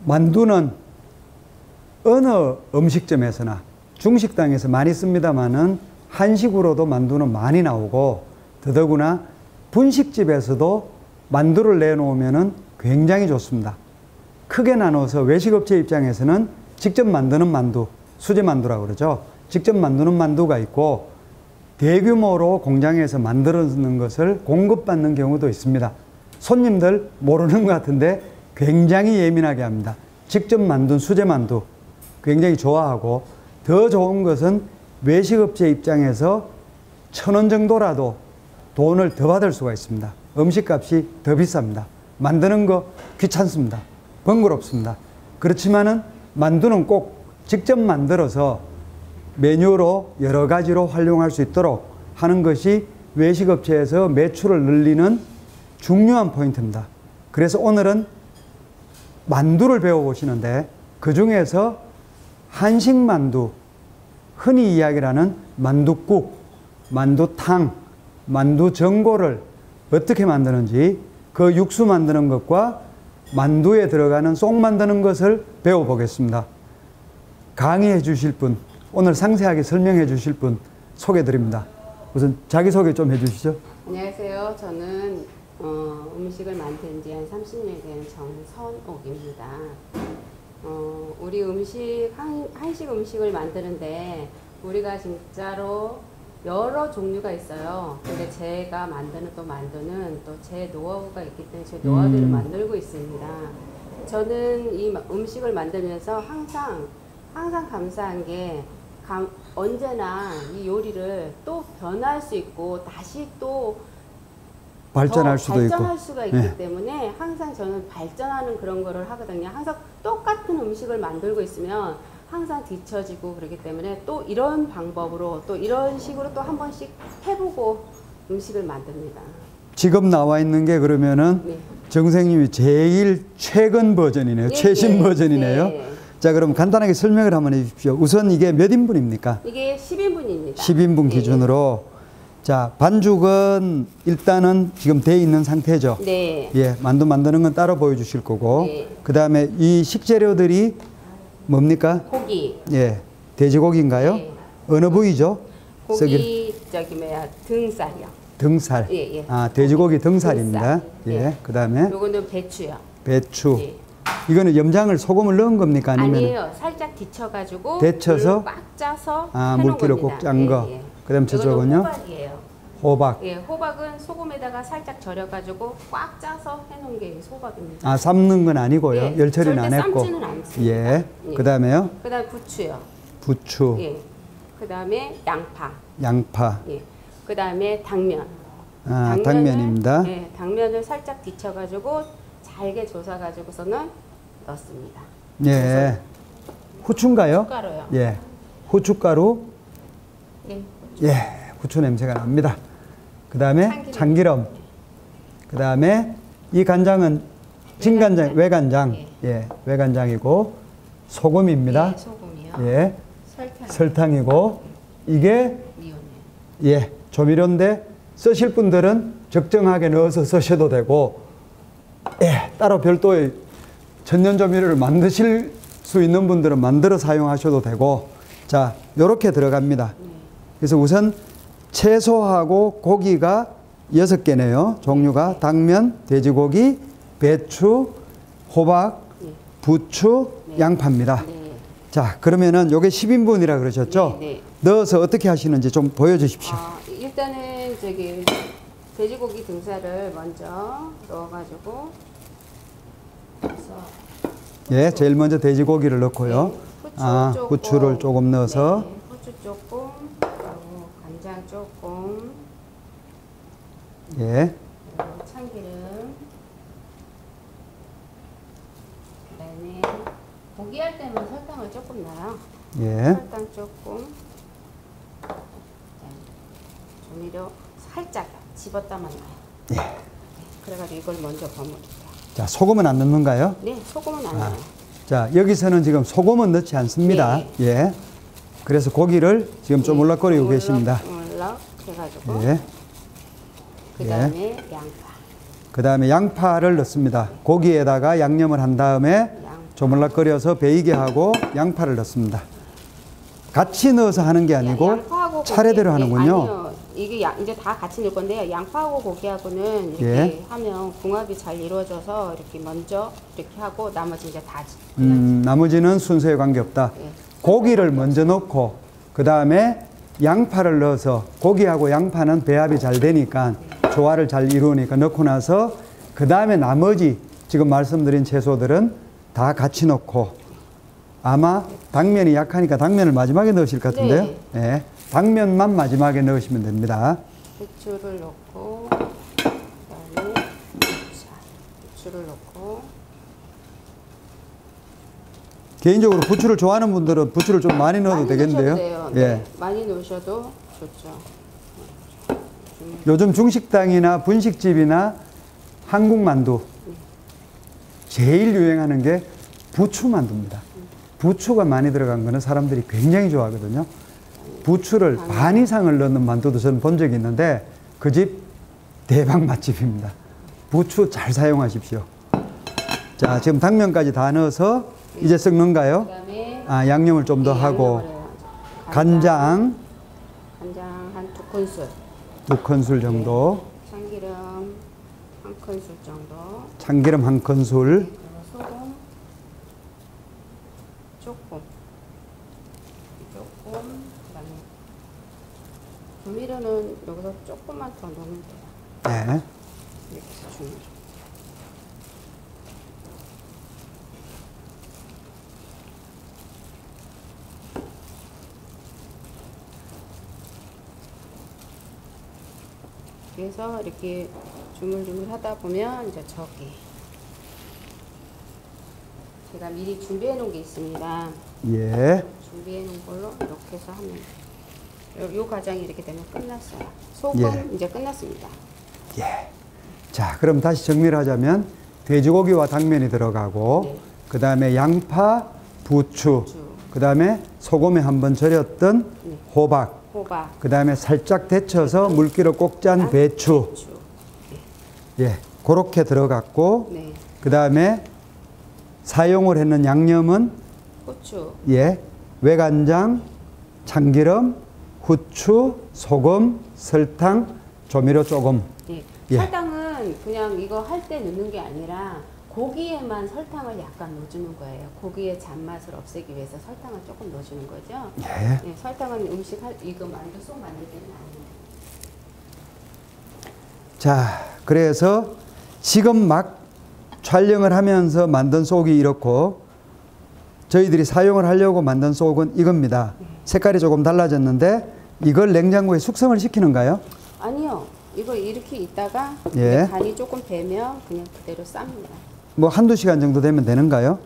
만두는 어느 음식점에서나 중식당에서 많이 씁니다만은 한식으로도 만두는 많이 나오고 더더구나 분식집에서도 만두를 내놓으면은 굉장히 좋습니다. 크게 나눠서 외식업체 입장에서는 직접 만드는 만두, 수제만두라고 그러죠. 직접 만드는 만두가 있고 대규모로 공장에서 만드는 것을 공급받는 경우도 있습니다. 손님들 모르는 것 같은데 굉장히 예민하게 합니다. 직접 만든 수제만두 굉장히 좋아하고 더 좋은 것은 외식업체 입장에서 1,000원 정도라도 돈을 더 받을 수가 있습니다. 음식값이 더 비쌉니다. 만드는 거 귀찮습니다. 번거롭습니다. 그렇지만은 만두는 꼭 직접 만들어서 메뉴로 여러 가지로 활용할 수 있도록 하는 것이 외식업체에서 매출을 늘리는 중요한 포인트입니다. 그래서 오늘은 만두를 배워보시는데 그 중에서 한식 만두, 흔히 이야기하는 만두국, 만두탕, 만두전골을 어떻게 만드는지 그 육수 만드는 것과 만두에 들어가는 속 만드는 것을 배워보겠습니다. 강의해 주실 분, 오늘 상세하게 설명해 주실 분 소개드립니다. 우선 자기소개 좀 해주시죠. 안녕하세요. 저는 음식을 만든 지 한 30년 된 정선옥입니다. 우리 한식 음식을 만드는데 우리가 진짜로 여러 종류가 있어요. 근데 제가 만드는 만두는 또 제 노하우가 있기 때문에 제 노하우대로 만들고 있습니다. 저는 이 음식을 만들면서 항상 감사한 게 언제나 이 요리를 또 변화할 수 있고 다시 또 발전할 수도 있고 발전할 수가 있기 때문에 항상 저는 발전하는 그런 거를 하거든요. 항상 똑같은 음식을 만들고 있으면 항상 뒤처지고 그러기 때문에 또 이런 방법으로 또 이런 식으로 또 한 번씩 해보고 음식을 만듭니다. 지금 나와 있는 게 그러면은 정 선생님이 제일 최근 버전이네요. 최신 버전이네요. 자, 그럼 간단하게 설명을 한번 해주십시오. 우선 이게 몇 인분입니까? 이게 10인분입니다. 10인분 기준으로. 자, 반죽은 일단은 지금 돼 있는 상태죠. 네. 예, 만두 만드는 건 따로 보여주실 거고. 그 다음에 이 식재료들이 뭡니까? 고기. 예, 돼지고기인가요? 어느 부위죠? 고기 등살이요. 등살. 아, 돼지고기 등살입니다. 등살. 그 다음에 요거는 배추요. 배추. 이거는 염장을 소금을 넣은 겁니까? 아니에요. 살짝 데쳐가지고 데쳐서 꽉 짜서 물기로 꼭 짠 거. 그다음 저쪽은요? 호박이에요. 호박. 호박은 소금에다가 살짝 절여가지고 꽉 짜서 해놓은 게 호박입니다. 아, 삶는 건 아니고요. 열 처리는 안 했고. 삶지는 않습니다. 그다음에요? 그다음 부추요. 부추. 그다음에 양파. 그다음에 당면. 당면입니다. 당면을 살짝 데쳐가지고 잘게 조사가지고서는 넣습니다. 후추인가요? 후춧가루요. 후춧가루. 후추 냄새가 납니다. 그 다음에 참기름. 그 다음에 이 간장은 진간장, 외간장. 외간장이고 소금입니다. 소금이요. 설탕이고 이게 조미료인데 쓰실 분들은 적정하게 넣어서 쓰셔도 되고 따로 별도의 천연조미료를 만드실 수 있는 분들은 만들어 사용하셔도 되고 자, 요렇게 들어갑니다. 그래서 우선 채소하고 고기가 6개네요. 종류가 당면, 돼지고기, 배추, 호박, 부추, 양파입니다. 자, 그러면은 요게 10인분이라 그러셨죠? 넣어서 어떻게 하시는지 좀 보여주십시오. 일단은 돼지고기 등살을 먼저 넣어가지고 제일 먼저 돼지고기를 넣고요. 후추를 조금 넣어서 후추 조금, 그리고 간장 조금, 참기름, 그다음에 고기 할 때는 설탕을 조금 넣어요. 설탕 조금, 조미료 살짝 집었다만 넣어요. 그래가지고 이걸 먼저 버무릴게요. 자, 소금은 안 넣는가요? 네, 소금은 안 넣어요. 자, 여기서는 지금 소금은 넣지 않습니다. 그래서 고기를 지금 좀 울락거리고 계십니다. 울락 해가지고. 그 다음에 양파. 양파를 넣습니다. 고기에다가 양념을 한 다음에 조물락거려서 베이게 하고 양파를 넣습니다. 같이 넣어서 하는 게 아니고 양파하고 차례대로 고기, 하는군요. 아니요. 이게 이제 다 같이 넣을 건데요. 양파하고 고기하고는 이렇게 예. 하면 궁합이 잘 이루어져서 이렇게 먼저 이렇게 하고 나머지 이제 다 나머지는 순서에 관계없다. 예. 고기를 먼저 넣고 그 다음에 양파를 넣어서 고기하고 양파는 배합이 잘 되니까 조화를 잘 이루니까 넣고 나서 그 다음에 나머지 지금 말씀드린 채소들은 다 같이 넣고 아마 당면이 약하니까 당면을 마지막에 넣으실 것 같은데요. 네. 네. 당면만 마지막에 넣으시면 됩니다. 부추를 넣고 그다음에 부추를 넣고 개인적으로 부추를 좋아하는 분들은 부추를 좀 많이 넣어도 많이 되겠는데요. 넣으셔도 돼요. 예. 네. 많이 넣으셔도 좋죠. 요즘 중식당이나 분식집이나 한국 만두 제일 유행하는 게 부추 만두입니다. 부추가 많이 들어간 거는 사람들이 굉장히 좋아하거든요. 부추를 반 이상을 넣는 만두도 저는 본 적이 있는데 그 집 대박 맛집입니다. 부추 잘 사용하십시오. 자, 지금 당면까지 다 넣어서 이제 썩는가요? 그다음에 양념을 좀 더 하고 간장 한 2큰술, 2큰술 정도, 참기름 1큰술 정도, 참기름 1큰술, 소금 조금, 그다음에 조미료는 여기서 조금만 더 넣으면 돼요. 네. 이렇게 해서 조미료. 그래서 이렇게 주물주물 하다 보면 이제 저기 제가 미리 준비해 놓은 게 있습니다. 예. 준비해 놓은 걸로 이렇게 해서 하면 요 과정이 이렇게 되면 끝났어요. 소금 이제 끝났습니다. 예. 자, 그럼 다시 정리를 하자면 돼지고기와 당면이 들어가고 네. 그 다음에 양파, 부추, 그 다음에 소금에 한번 절였던 네. 호박, 그 다음에 살짝 데쳐서 물기를 꼭 짠 배추. 예, 그렇게 들어갔고 네. 그 다음에 사용을 했는 양념은 후추, 예, 외간장, 참기름, 후추, 소금, 설탕, 조미료 조금. 예. 예. 설탕은 그냥 이거 할 때 넣는 게 아니라 고기에만 설탕을 약간 넣어주는 거예요. 고기의 잔맛을 없애기 위해서 설탕을 조금 넣어주는 거죠. 예. 예, 설탕은 이거 만두 속 만들 때는 아니에요. 자, 그래서 지금 막 촬영을 하면서 만든 속이 이렇고 저희들이 사용을 하려고 만든 속은 이겁니다. 색깔이 조금 달라졌는데 이걸 냉장고에 숙성을 시키는가요? 아니요. 이거 이렇게 있다가 예. 이제 간이 조금 배면 그냥 그대로 쌉니다. 뭐 한두 시간 정도 되면 되는가요?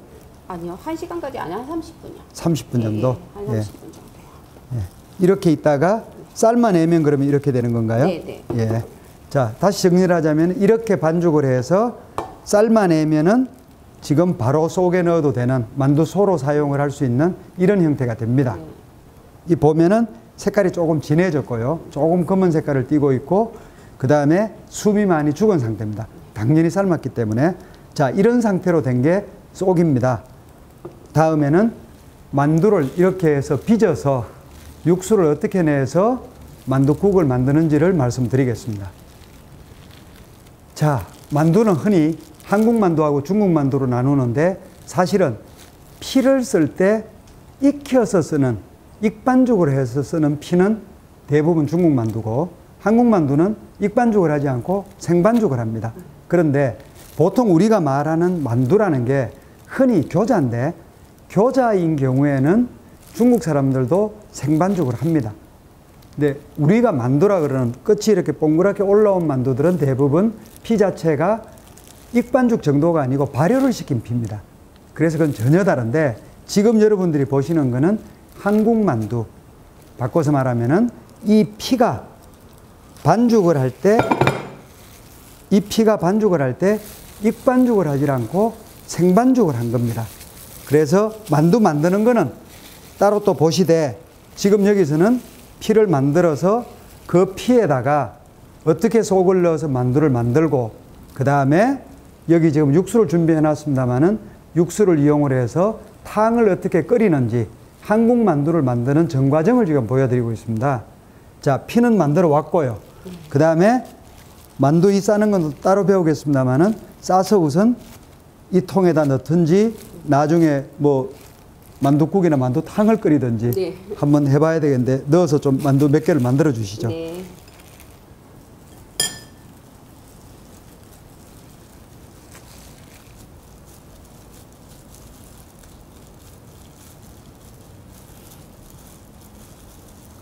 아니요. 1시간까지 아니야. 한 30분이요. 30분 정도? 한 예. 30분 정도요. 예. 이렇게 있다가 삶아내면 그러면 이렇게 되는 건가요? 네, 네. 예. 자, 다시 정리를 하자면 이렇게 반죽을 해서 삶아내면은 지금 바로 속에 넣어도 되는 만두소로 사용을 할 수 있는 이런 형태가 됩니다. 네. 이 보면은 색깔이 조금 진해졌고요. 조금 검은 색깔을 띠고 있고 그 다음에 숨이 많이 죽은 상태입니다. 당연히 삶았기 때문에. 자, 이런 상태로 된 게 속입니다. 다음에는 만두를 이렇게 해서 빚어서 육수를 어떻게 내서 만두국을 만드는지를 말씀드리겠습니다. 자, 만두는 흔히 한국 만두하고 중국 만두로 나누는데 사실은 피를 쓸 때 익혀서 쓰는 익반죽을 해서 쓰는 피는 대부분 중국 만두고 한국 만두는 익반죽을 하지 않고 생반죽을 합니다. 그런데 보통 우리가 말하는 만두라는 게 흔히 교자인데 교자인 경우에는 중국 사람들도 생반죽을 합니다. 근데 우리가 만두라 그러는 끝이 이렇게 동그랗게 올라온 만두들은 대부분 피 자체가 익반죽 정도가 아니고 발효를 시킨 피입니다. 그래서 그건 전혀 다른데 지금 여러분들이 보시는 거는 한국 만두. 바꿔서 말하면은 이 피가 반죽을 할 때 이 피가 반죽을 할 때 익반죽을 하지 않고 생반죽을 한 겁니다. 그래서 만두 만드는 거는 따로 또 보시되 지금 여기서는 피를 만들어서 그 피에다가 어떻게 속을 넣어서 만두를 만들고 그 다음에 여기 지금 육수를 준비해 놨습니다만은 육수를 이용을 해서 탕을 어떻게 끓이는지 한국 만두를 만드는 전 과정을 지금 보여드리고 있습니다. 자, 피는 만들어 왔고요. 그 다음에 만두 이 싸는 건 따로 배우겠습니다만은 싸서 우선 이 통에다 넣든지 나중에 뭐 만두국이나 만두탕을 끓이든지 네. 한번 해봐야 되겠는데 넣어서 좀 만두 몇 개를 만들어 주시죠. 네.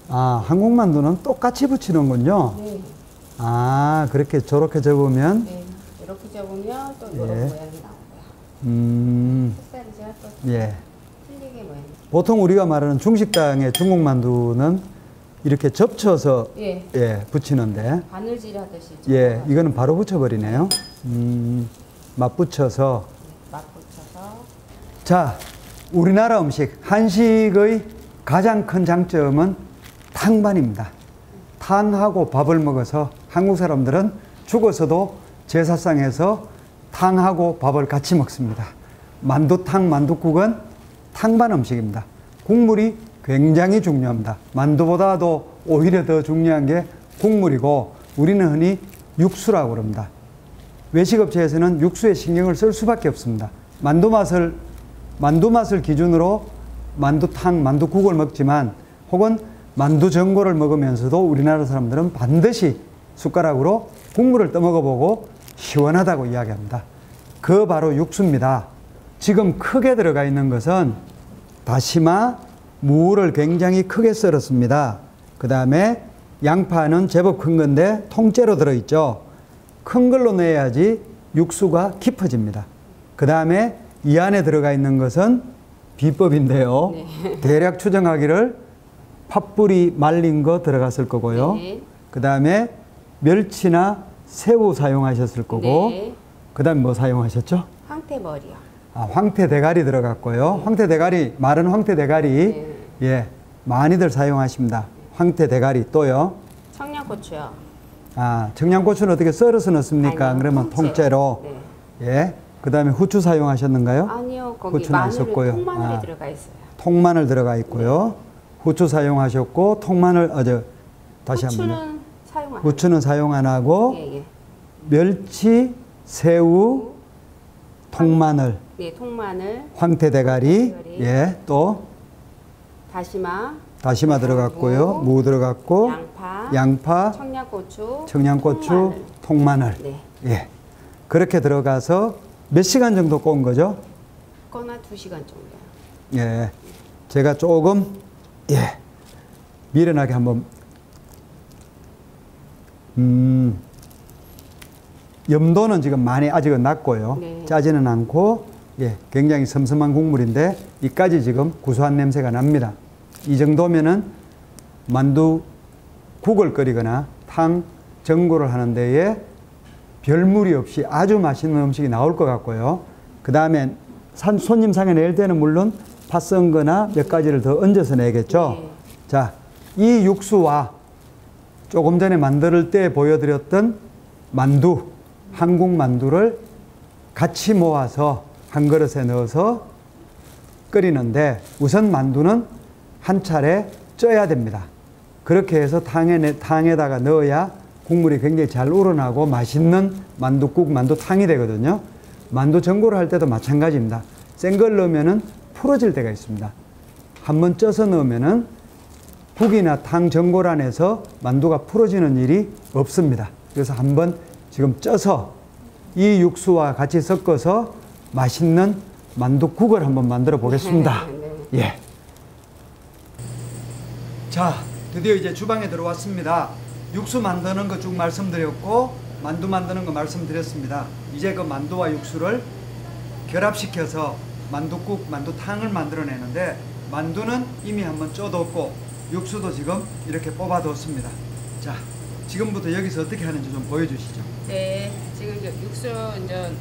아, 한국 만두는 똑같이 붙이는군요. 네. 아, 그렇게 저렇게 접으면 네. 이렇게 접으면 또 이런 예. 모양이 나오고요. 햇살이 제가 또 예. 틀리게 모양이. 보통 우리가 말하는 중식당의 중국 만두는 이렇게 접쳐서 예. 예, 붙이는데 바느질 하듯이. 예, 이거는 바로 붙여버리네요. 맞붙여서. 맞붙여서. 자, 우리나라 음식, 한식의 가장 큰 장점은 탕반입니다. 탕하고 밥을 먹어서 한국 사람들은 죽어서도 제사상에서 탕하고 밥을 같이 먹습니다. 만두탕, 만두국은 탕반 음식입니다. 국물이 굉장히 중요합니다. 만두보다도 오히려 더 중요한 게 국물이고 우리는 흔히 육수라고 그럽니다. 외식업체에서는 육수에 신경을 쓸 수밖에 없습니다. 만두 맛을 기준으로 만두탕, 만두국을 먹지만 혹은 만두 전골을 먹으면서도 우리나라 사람들은 반드시 숟가락으로 국물을 떠먹어보고 시원하다고 이야기합니다. 그 바로 육수입니다. 지금 크게 들어가 있는 것은 다시마, 무를 굉장히 크게 썰었습니다. 그 다음에 양파는 제법 큰 건데 통째로 들어있죠. 큰 걸로 내야지 육수가 깊어집니다. 그 다음에 이 안에 들어가 있는 것은 비법인데요. 네. 대략 추정하기를 팥뿌리 말린 거 들어갔을 거고요. 네. 그 다음에 멸치나 새우 사용하셨을 거고, 네. 그 다음에 뭐 사용하셨죠? 황태머리요. 아, 황태 대가리 들어갔고요. 황태 대가리, 마른 황태 대가리, 네. 예, 많이들 사용하십니다. 황태 대가리 또요. 청양고추요. 아, 청양고추는 어떻게 썰어서 넣습니까? 아니요, 그러면 통째로. 네. 예. 그 다음에 후추 사용하셨는가요? 아니요, 거기 후추는 안 마늘은 썼고요. 통마늘이 아. 들어가 있어요. 통마늘 들어가 있고요. 후추 사용하셨고, 통마늘, 다시 한 번요. 후추는 사용 안 해요. 후추는 사용 안 하고, 예, 예. 멸치, 새우, 통마늘, 네, 통마늘, 황태 대가리, 대가리. 예, 또 다시마 들어갔고요. 무 들어갔고, 양파, 청양고추, 통마늘. 네. 예. 그렇게 들어가서 몇 시간 정도 구운 거죠? 거나 2시간 정도요. 예. 제가 조금, 예. 미련하게 한번, 염도는 지금 많이 아직은 낮고요. 네. 짜지는 않고, 예. 굉장히 섬섬한 국물인데, 이까지 지금 구수한 냄새가 납니다. 이 정도면은 만두국을 끓이거나 탕, 전골을 하는 데에 별 무리 없이 아주 맛있는 음식이 나올 것 같고요. 그 다음에 손님 상에 낼 때는 물론 파 썬 거나 몇 가지를 더 얹어서 내겠죠. 네. 자, 이 육수와 조금 전에 만들 때 보여드렸던 만두, 한국 만두를 같이 모아서 한 그릇에 넣어서 끓이는데 우선 만두는 한 차례 쪄야 됩니다. 그렇게 해서 탕에다가 넣어야 국물이 굉장히 잘 우러나고 맛있는 만두국, 만두탕이 되거든요. 만두 전골을 할 때도 마찬가지입니다. 센 걸 넣으면은 풀어질 때가 있습니다. 한번 쪄서 넣으면은 국이나 탕 전골 안에서 만두가 풀어지는 일이 없습니다. 그래서 한번 지금 쪄서 이 육수와 같이 섞어서 맛있는 만두국을 한번 만들어 보겠습니다. 네. 예. 자, 드디어 이제 주방에 들어왔습니다. 육수 만드는 거 쭉 말씀드렸고 만두 만드는 거 말씀드렸습니다. 이제 그 만두와 육수를 결합시켜서 만두국, 만두탕을 만들어내는데 만두는 이미 한번 쪄뒀고 육수도 지금 이렇게 뽑아뒀습니다. 자, 지금부터 여기서 어떻게 하는지 좀 보여주시죠. 네, 지금 이제 육수 이제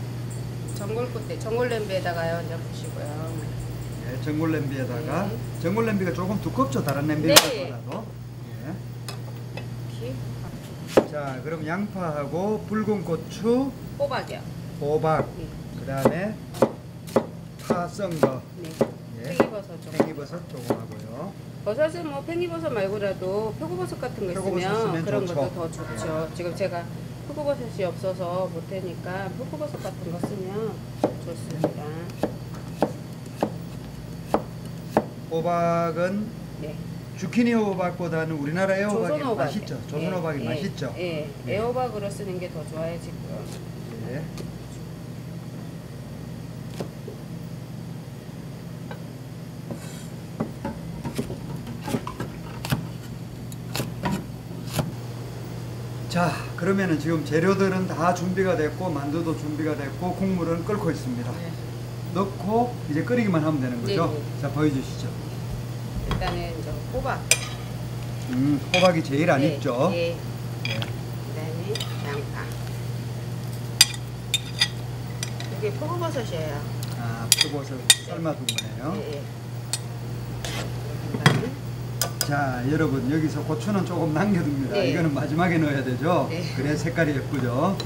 전골 냄비에다가요 이제 부시고요. 네, 전골 냄비에다가 네. 전골 냄비가 조금 두껍죠, 다른 네. 냄비보다도. 예. 이렇게 자, 그럼 양파하고 붉은 고추, 호박이요. 호박, 네. 그 다음에 파, 파 썬 거. 네. 예. 팽이버섯 좀. 팽이버섯 조금 하고요. 버섯은 뭐 팽이버섯 말고라도 표고버섯 같은 거 표고버섯 있으면 쓰면 그런 좋죠. 것도 더 좋죠. 지금 제가 표고버섯이 없어서 못하니까 표고버섯 같은 거 쓰면 좋습니다. 호박은 네. 주키니 호박보다는 우리나라 애호박이 조선호박. 맛있죠. 조선호박이 맛있죠. 예, 애호박으로 쓰는 게 더 좋아요 지금. 예. 자, 그러면은 지금 재료들은 다 준비가 됐고 만두도 준비가 됐고 국물은 끓고 있습니다. 네. 넣고 이제 끓이기만 하면 되는 거죠. 네. 자, 보여주시죠. 일단은 저 호박. 호박이 제일 안 네, 익죠. 예. 네. 그다음에 양파. 이게 표고버섯이에요. 아, 표고버섯 삶아둔 거네요. 예, 예. 그다음에 자, 여러분 여기서 고추는 조금 남겨둡니다. 네. 이거는 마지막에 넣어야 되죠. 네. 그래 색깔이 예쁘죠.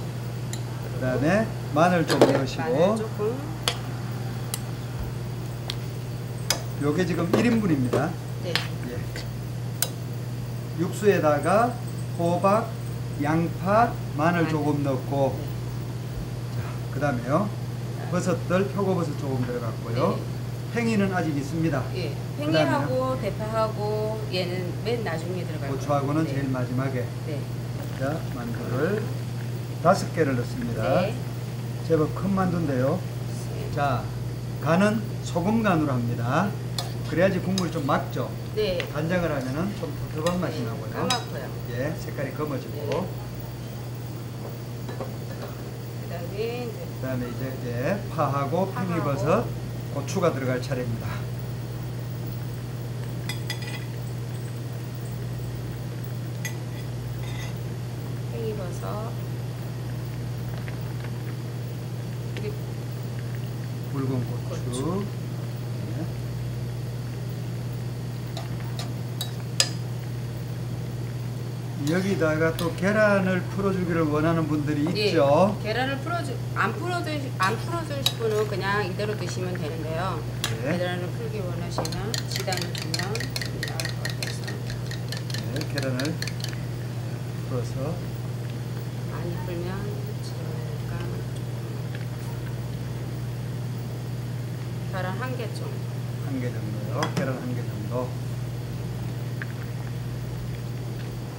그다음에 마늘 좀 넣으시고. 마늘 조금. 요게 지금 1인분입니다. 네. 예. 육수에다가 호박, 양파, 마늘 조금 넣고. 네. 자, 그다음에요. 버섯들 표고버섯 조금 들어갔고요. 네. 팽이는 아직 있습니다. 예. 팽이하고 대파하고 얘는 맨 나중에 들어갈 거예요. 고추하고는 네. 제일 마지막에. 네. 자, 만두를 5개를 넣습니다. 네. 제법 큰 만두인데요. 자, 간은 소금 간으로 합니다. 그래야지 국물이 좀 맑죠. 네. 간장을 하면은 좀 텁텁한 맛이 네. 나고요. 까맣고요. 예, 색깔이 검어지고. 네. 그다음에 이제 그다음에 이제 예, 파하고 파하고 팽이버섯, 고추가 들어갈 차례입니다. 팽이버섯. 그리고 붉은 고추. 예. 여기다가 또 계란을 풀어주기를 원하는 분들이 있죠. 예, 계란을 안 풀어주실 분은 그냥 이대로 드시면 되는데요. 네. 계란을 풀기 원하시면 지단을 주면 나올 것 같아서 네, 계란을 풀어서 많이 풀면 잠깐 계란 1개 좀. 1개 정도요. 계란 1개 정도.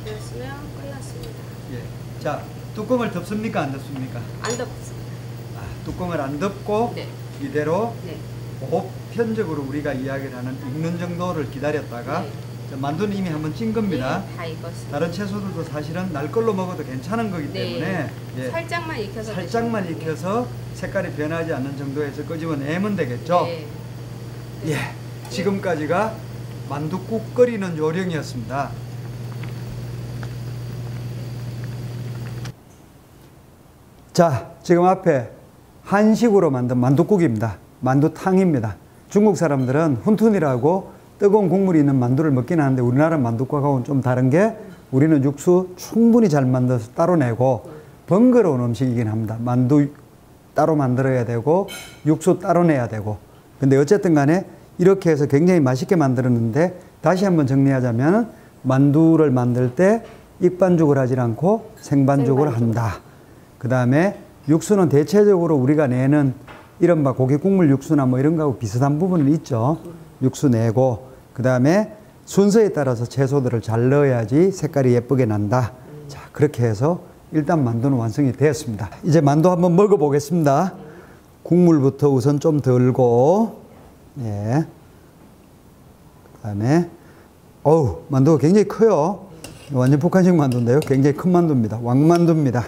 되었으면 끝났습니다. 예. 자, 뚜껑을 덮습니까? 안 덮습니까? 안 덮습니다. 아, 뚜껑을 안 덮고 네. 이대로 네. 보편적으로 우리가 이야기를 하는 익는 정도를 기다렸다가 네. 자, 만두는 이미 한번 찐 겁니다. 네, 다 익었습니다. 다른 채소들도 사실은 날 걸로 먹어도 괜찮은 거기 네. 때문에 예, 살짝만 익혀서 살짝만 드시면 익혀서 색깔이 변하지 않는 정도에서 끄집어내면 되겠죠. 네. 예, 지금까지가 만두국 끓이는 요령이었습니다. 자, 지금 앞에 한식으로 만든 만두국입니다. 만두탕입니다. 중국 사람들은 훈툰이라고 뜨거운 국물이 있는 만두를 먹긴 하는데 우리나라 만두국하고는 좀 다른 게 우리는 육수 충분히 잘 만들어서 따로 내고 번거로운 음식이긴 합니다. 만두 따로 만들어야 되고 육수 따로 내야 되고 근데 어쨌든 간에 이렇게 해서 굉장히 맛있게 만들었는데 다시 한번 정리하자면 만두를 만들 때 익반죽을 하지 않고 생반죽을 한다. 그 다음에 육수는 대체적으로 우리가 내는 이른바 고기 국물 육수나 뭐 이런 거하고 비슷한 부분은 있죠. 육수 내고 그 다음에 순서에 따라서 채소들을 잘 넣어야지 색깔이 예쁘게 난다. 자, 그렇게 해서 일단 만두는 완성이 되었습니다. 이제 만두 한번 먹어 보겠습니다. 국물부터 우선 좀 덜고 예. 그 다음에 어우, 만두가 굉장히 커요. 완전 북한식 만두인데요. 굉장히 큰 만두입니다. 왕만두입니다.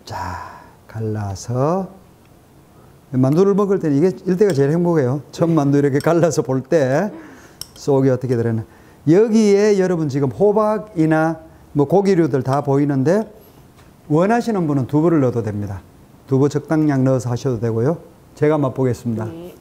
자, 갈라서 만두를 먹을 때는 이게 일대가 제일 행복해요. 첫 만두 이렇게 갈라서 볼 때 속이 어떻게 들어있나. 여기에 여러분 지금 호박이나 뭐 고기류들 다 보이는데 원하시는 분은 두부를 넣어도 됩니다. 두부 적당량 넣어서 하셔도 되고요. 제가 맛보겠습니다. 네.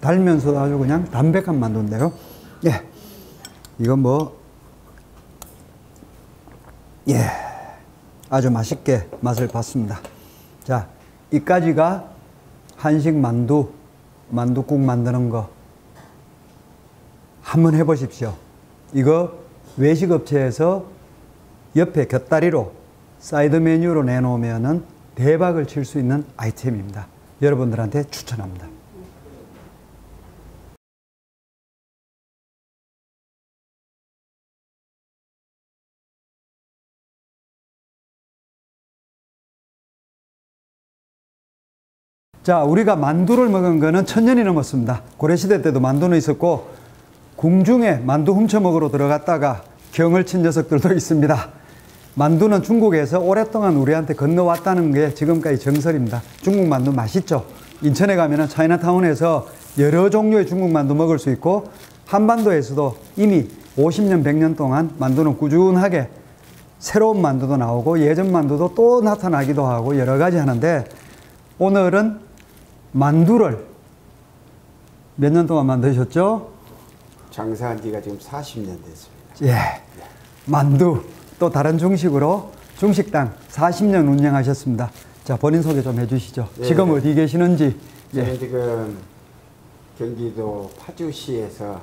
달면서도 아주 그냥 담백한 만두인데요. 예. 이건 뭐, 예. 아주 맛있게 맛을 봤습니다. 자, 이까지가 한식 만두, 만두국 만드는 거 한번 해보십시오. 이거 외식업체에서 옆에 곁다리로 사이드 메뉴로 내놓으면은 대박을 칠 수 있는 아이템입니다. 여러분들한테 추천합니다. 자, 우리가 만두를 먹은 거는 1000년이 넘었습니다. 고려시대 때도 만두는 있었고, 궁중에 만두 훔쳐 먹으러 들어갔다가 경을 친 녀석들도 있습니다. 만두는 중국에서 오랫동안 우리한테 건너왔다는 게 지금까지 정설입니다. 중국 만두 맛있죠? 인천에 가면은 차이나타운에서 여러 종류의 중국 만두 먹을 수 있고, 한반도에서도 이미 50년, 100년 동안 만두는 꾸준하게 새로운 만두도 나오고, 예전 만두도 또 나타나기도 하고, 여러 가지 하는데, 오늘은 만두를 몇 년 동안 만드셨죠? 장사한 지가 지금 40년 됐습니다. 예. 만두, 또 다른 중식으로 중식당 40년 운영하셨습니다. 자, 본인 소개 좀 해주시죠. 네. 지금 어디 계시는지. 저는 예. 지금 경기도 파주시에서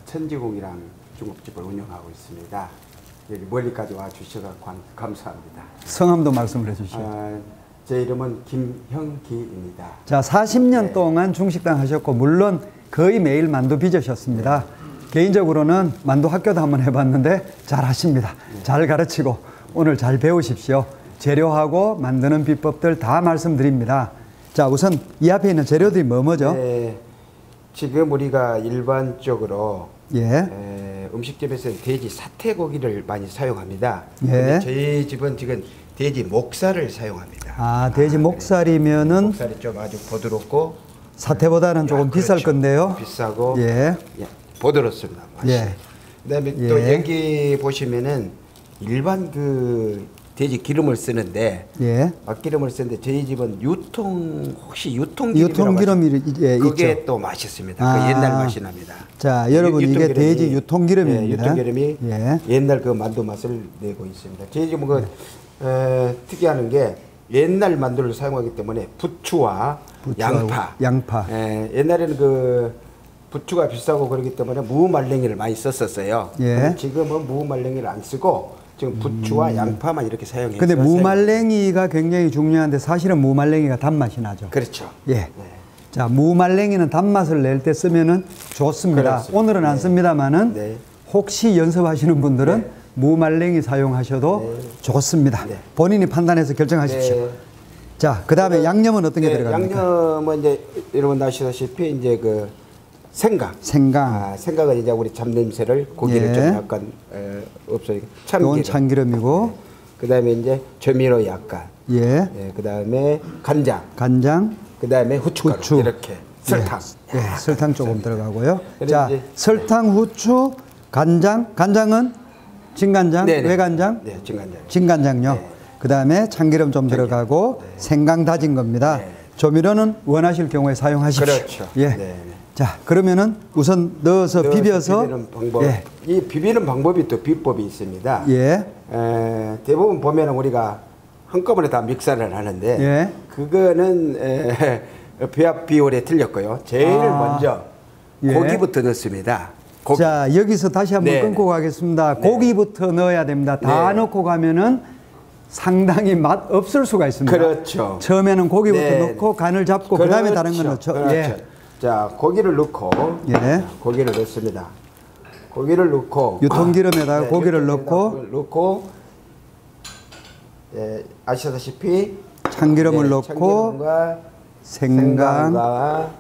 천지공이랑 중국집을 운영하고 있습니다. 여기 멀리까지 와주셔서 감사합니다. 성함도 말씀을 해주시죠. 제 이름은 김형기입니다. 자, 40년 네. 동안 중식당 하셨고, 물론 거의 매일 만두 빚으셨습니다. 개인적으로는 만두 학교도 한번 해봤는데 잘 하십니다. 잘 가르치고 오늘 잘 배우십시오. 재료하고 만드는 비법들 다 말씀드립니다. 자, 우선 이 앞에 있는 재료들이 뭐죠? 네, 지금 우리가 일반적으로 예. 음식점에서는 돼지 사태고기를 많이 사용합니다. 예. 근데 저희 집은 지금 돼지 목살을 사용합니다. 아, 돼지 목살이면은 목살이 좀 아주 부드럽고 사태보다는 조금 비쌀 그렇죠. 건데요. 비싸고 예. 부드럽습니다. 맛이. 예. 그다음에 예. 또 여기 보시면은 일반 그 돼지 기름을 쓰는데 예. 맛기름을 쓰는데 저희 집은 혹시 유통기름이라고 유통기름이 예, 그게 있죠. 또 맛있습니다. 아. 그 옛날 맛이 납니다. 자, 여러분 이게 유통기름이- 돼지 유통기름입니다. 예, 유통기름이 예. 옛날 그 만두 맛을 내고 있습니다. 저희 집은 그 특이한 게 옛날 만두를 사용하기 때문에 부추와 양파. 옛날에는 그 부추가 비싸고 그러기 때문에 무말랭이를 많이 썼었어요. 예. 근데 지금은 무말랭이를 안 쓰고 지금 부추와 양파만 이렇게 사용해서. 근데 무말랭이가 굉장히 중요한데 사실은 무말랭이가 단맛이 나죠. 그렇죠. 예. 네. 자, 무말랭이는 단맛을 낼 때 쓰면은 좋습니다. 그렇습니다. 오늘은 안 네. 씁니다만은 네. 혹시 연습하시는 분들은 네. 무말랭이 사용하셔도 네. 좋습니다. 네. 본인이 판단해서 결정하십시오. 네. 자, 그 다음에 양념은 어떤 게 네, 들어갑니까? 양념은 이제 여러분 아시다시피 이제 그 생강. 생강. 생강은 이제 우리 잡냄새를 고기를 예. 좀 약간 없어지게 이건 참기름이고. 그다음에 이제 조미료 약간. 예. 예, 그다음에 간장. 그다음에 후춧가루 후추. 이렇게 설탕. 예, 설탕 조금 들어가고요. 자, 이제- 설탕, 후추, 간장. 간장은 진간장, 네네. 외간장, 네, 진간장. 진간장요. 네. 그 다음에 참기름 좀 들어가고 생강 다진 겁니다. 네. 조미료는 원하실 경우에 사용하십시오. 그렇죠. 예. 네. 자, 그러면은 우선 넣어서 비벼서 비비는 방법. 예. 이 비비는 방법이 또 비법이 있습니다. 예. 대부분 보면은 우리가 한꺼번에 다 믹서를 하는데 예. 그거는 배합 비율에 틀렸고요. 제일 먼저 예. 고기부터 넣습니다. 고기. 자, 여기서 다시 한번 네. 끊고 가겠습니다. 네. 고기부터 넣어야 됩니다. 다 네. 넣고 가면은 상당히 맛 없을 수가 있습니다. 그렇죠. 처음에는 고기부터 네. 넣고 간을 잡고 그 다음에 다른 거 넣죠. 그렇죠. 예. 자, 고기를 넣고 예. 고기를 넣습니다. 고기를 넣고 유통기름에다가 고기를 유통기름에다가 넣고 아시다시피 참기름을 넣고 참기름과 생강, 생강과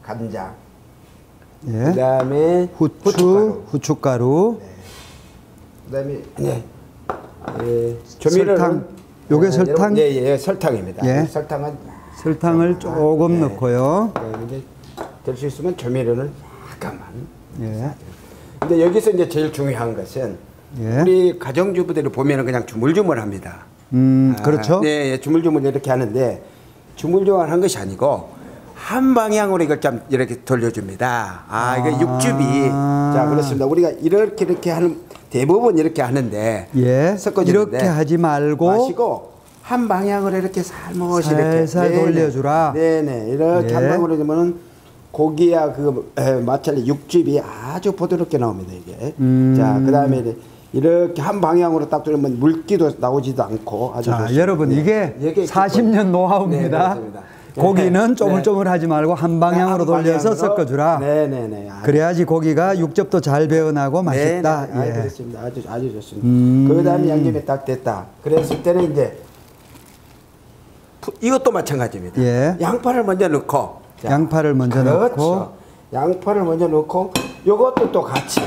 간장, 예. 그다음에 후춧가루, 그다음에 조미료는 설탕. 요게 설탕? 예, 설탕입니다. 예. 설탕은 설탕을 조금 넣고요. 이제 될 수 있으면 조미료는 약간만. 예. 근데 여기서 이제 제일 중요한 것은 예. 우리 가정주부들을 보면은 그냥 주물주물합니다. 그렇죠. 네, 주물주물 이렇게 하는데 주물주물한 것이 아니고 한 방향으로 이걸 좀 이렇게 돌려줍니다. 이거 육즙이. 자, 그렇습니다. 우리가 이렇게 하는, 대부분 이렇게 하는데. 예. 섞어주는데. 이렇게 하지 말고. 마시고, 한 방향으로 이렇게 살며시 이렇게. 살살 돌려주라. 네네. 이렇게 예. 한 방향으로 되면은 고기야 마찰리 육즙이 아주 부드럽게 나옵니다, 이게. 자, 그 다음에 이렇게 한 방향으로 딱 돌리면 물기도 나오지도 않고 아주 자, 좋습니다. 여러분, 이게 40년 노하우입니다. 네, 고기는 쪼물쪼물하지 말고 한 방향으로 돌려서 섞어주라. 네네네. 그래야지 고기가 육즙도 잘 배어나고 맛있다. 네네. 예. 그렇습니다. 아주 좋습니다. 그 다음에 양념이 딱 됐다. 그랬을 때는 이제 이것도 마찬가지입니다. 예. 양파를 먼저 넣고. 자, 양파를 먼저 그렇죠. 넣고. 양파를 먼저 넣고 요것도 또 같이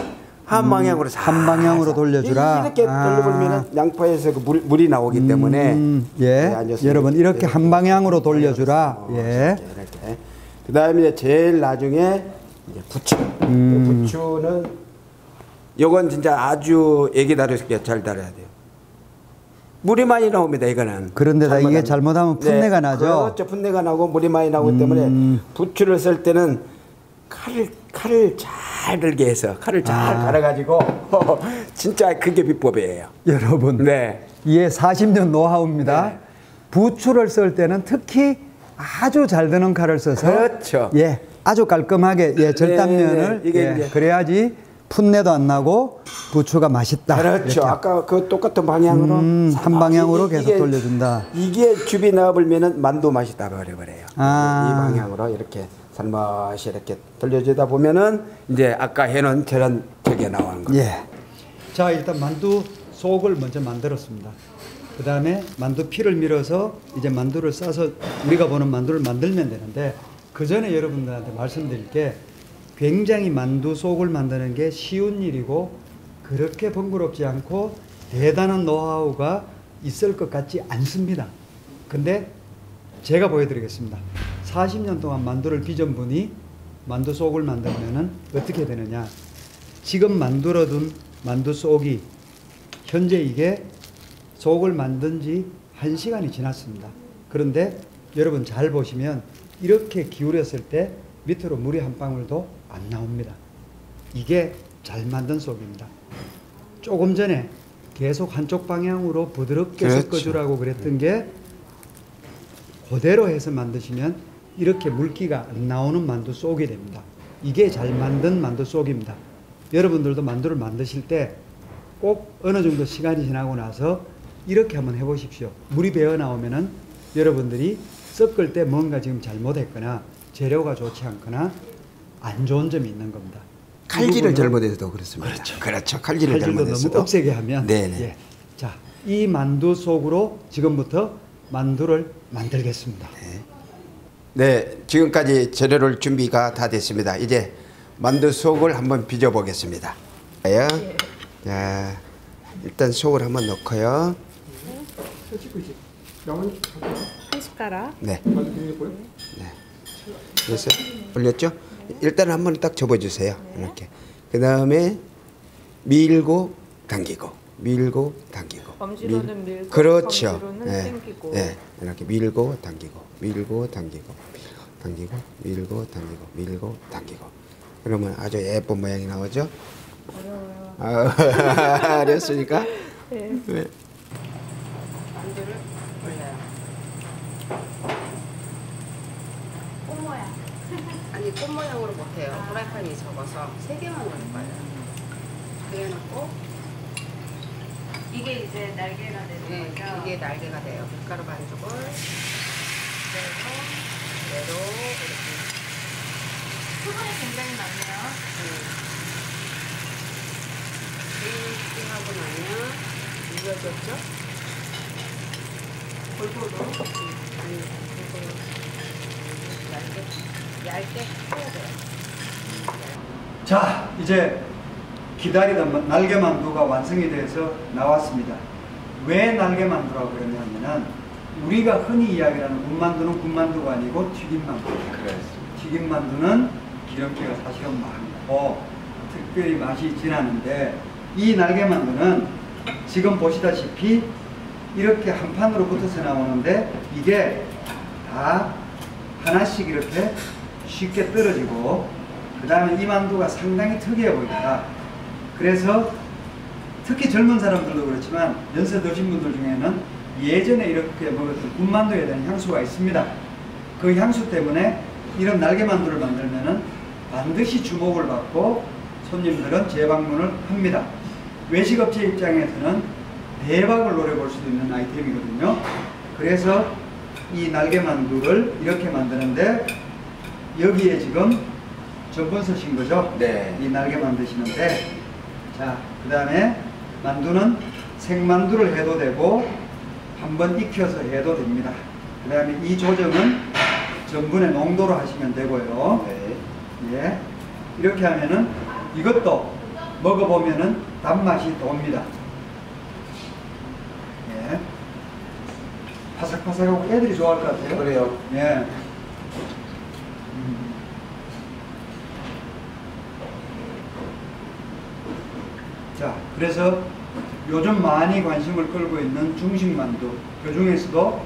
한 방향으로 한 방향으로 돌려주라. 이렇게 돌려보면 양파에서 그 물이 나오기 때문에 예. 여러분 이렇게 한 방향으로 돌려주라. 예. 이렇게. 그 다음에 제일 나중에 이제 부추. 부추는 요건 진짜 아주 애기 다루게 잘 달아야 돼요. 물이 많이 나옵니다, 이거는. 그런데다 이게 잘못하면 풋내가 나죠. 그렇죠. 풋내가 나고 물이 많이 나오기 때문에 부추를 쓸 때는 칼을 잘 들게 해서 칼을 잘 갈아가지고 진짜 그게 비법이에요. 여러분. 네. 이게 40년 노하우입니다. 네. 부추를 쓸 때는 특히 아주 잘 드는 칼을 써서 그렇죠. 예, 아주 깔끔하게 절단면을 네, 이게 이제 그래야지 풋내도 안 나고 부추가 맛있다. 그렇죠. 이렇게. 아까 그 똑같은 방향으로 한 방향으로 계속 돌려준다. 이게 즙이 나버리면은 만두 맛이 다 버려버려요. 이 아. 방향으로 이렇게 살맛이 이렇게 돌려주다 보면은 이제 아까 해놓은 저게 나오는 거예요. 예. 자, 일단 만두 속을 먼저 만들었습니다. 그 다음에 만두 피를 밀어서 이제 만두를 싸서 우리가 보는 만두를 만들면 되는데, 그 전에 여러분들한테 말씀드릴 게 굉장히 만두 속을 만드는 게 쉬운 일이고 그렇게 번거롭지 않고 대단한 노하우가 있을 것 같지 않습니다. 근데 제가 보여드리겠습니다. 40년 동안 만두를 빚은 분이 만두 속을 만들면은 어떻게 되느냐. 지금 만들어둔 만두 속이 현재 이게 속을 만든 지 1시간이 지났습니다. 그런데 여러분 잘 보시면 이렇게 기울였을 때 밑으로 물이 한 방울도 안 나옵니다. 이게 잘 만든 속입니다. 조금 전에 계속 한쪽 방향으로 부드럽게 그렇죠. 섞어주라고 그랬던 게 그대로 해서 만드시면 이렇게 물기가 안 나오는 만두 속이 됩니다. 이게 잘 만든 만두 속입니다. 여러분들도 만두를 만드실 때 꼭 어느 정도 시간이 지나고 나서 이렇게 한번 해보십시오. 물이 배어 나오면은 여러분들이 섞을 때 뭔가 지금 잘못했거나 재료가 좋지 않거나 안 좋은 점이 있는 겁니다. 칼질을 잘못해서도 그렇습니다. 그렇죠. 칼질을 잘못해서도 너무 억세게 하면. 네네. 예. 자, 이 만두 속으로 지금부터 만두를 만들겠습니다. 네, 지금까지 재료를 준비가 다 됐습니다. 이제 만두 속을 한번 빚어 보겠습니다. 자, 일단 속을 한번 넣고요. 한 숟가락. 네. 그래서 올렸죠? 일단 한번 딱 접어주세요. 이렇게. 그 다음에 밀고 당기고, 밀고 당기고. 엄지로는 밀고, 그렇죠. 검지로는 네. 당기고. 네. 이렇게 밀고 당기고, 밀고 당기고, 당기고, 밀고 당기고, 밀고 당기고. 그러면 아주 예쁜 모양이 나오죠? 어려워요. 어렵습니까? 네. 네. 만두를 올려요. 꽃 모양. 아니 꽃 모양으로 못해요. 프라이팬이 적어서 3개만 넣을 거예요. 그래놓고 이게 이제 날개가 되는 거죠? 이게 날개가 돼요. 밀가루 반죽을 그래서 그대로 이렇게 수분이 굉장히 많네요. 하고 나면 익어졌죠? 골고루 얇게 해야 돼요. 자, 이제 기다리던 날개만두가 완성이 돼서 나왔습니다. 왜 날개만두라고 그러냐면은 우리가 흔히 이야기하는 군만두는 군만두가 아니고 튀김만두. 튀김만두는 기름기가 사실은 많고 특별히 맛이 진하는데, 이 날개만두는 지금 보시다시피 이렇게 한 판으로 붙어서 나오는데 이게 다 하나씩 이렇게 쉽게 떨어지고, 그 다음에 이 만두가 상당히 특이해 보입니다. 그래서 특히 젊은 사람들도 그렇지만 연세 드신 분들 중에는 예전에 이렇게 먹었던 군만두에 대한 향수가 있습니다. 그 향수 때문에 이런 날개만두를 만들면은 반드시 주목을 받고 손님들은 재방문을 합니다. 외식업체 입장에서는 대박을 노려볼 수도 있는 아이템이거든요. 그래서 이 날개만두를 이렇게 만드는데, 여기에 지금 전분 쓰신 거죠? 네. 이 날개 만드시는데, 자, 그 다음에 만두는 생만두를 해도 되고 한번 익혀서 해도 됩니다. 그 다음에 이 조정은 전분의 농도로 하시면 되고요. 네. 예. 이렇게 하면은 이것도 먹어보면은 단맛이 돕니다. 예. 바삭바삭하고 애들이 좋아할 것 같아요. 그래요. 예. 자, 그래서 요즘 많이 관심을 끌고 있는 중식만두, 그 중에서도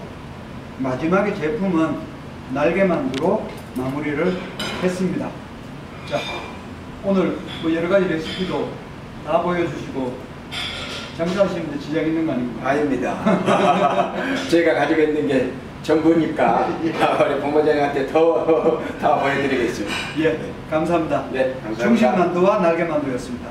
마지막에 제품은 날개만두로 마무리를 했습니다. 자, 오늘 뭐 여러 가지 레시피도 다 보여주시고 장사하시는데 지장 있는 거 아닙니까? 아닙니다. 제가 가지고 있는 게 전부니까 우리 본부장님한테 더 보여드리겠습니다. 예, 감사합니다. 네, 감사합니다. 중식만두와 날개만두였습니다.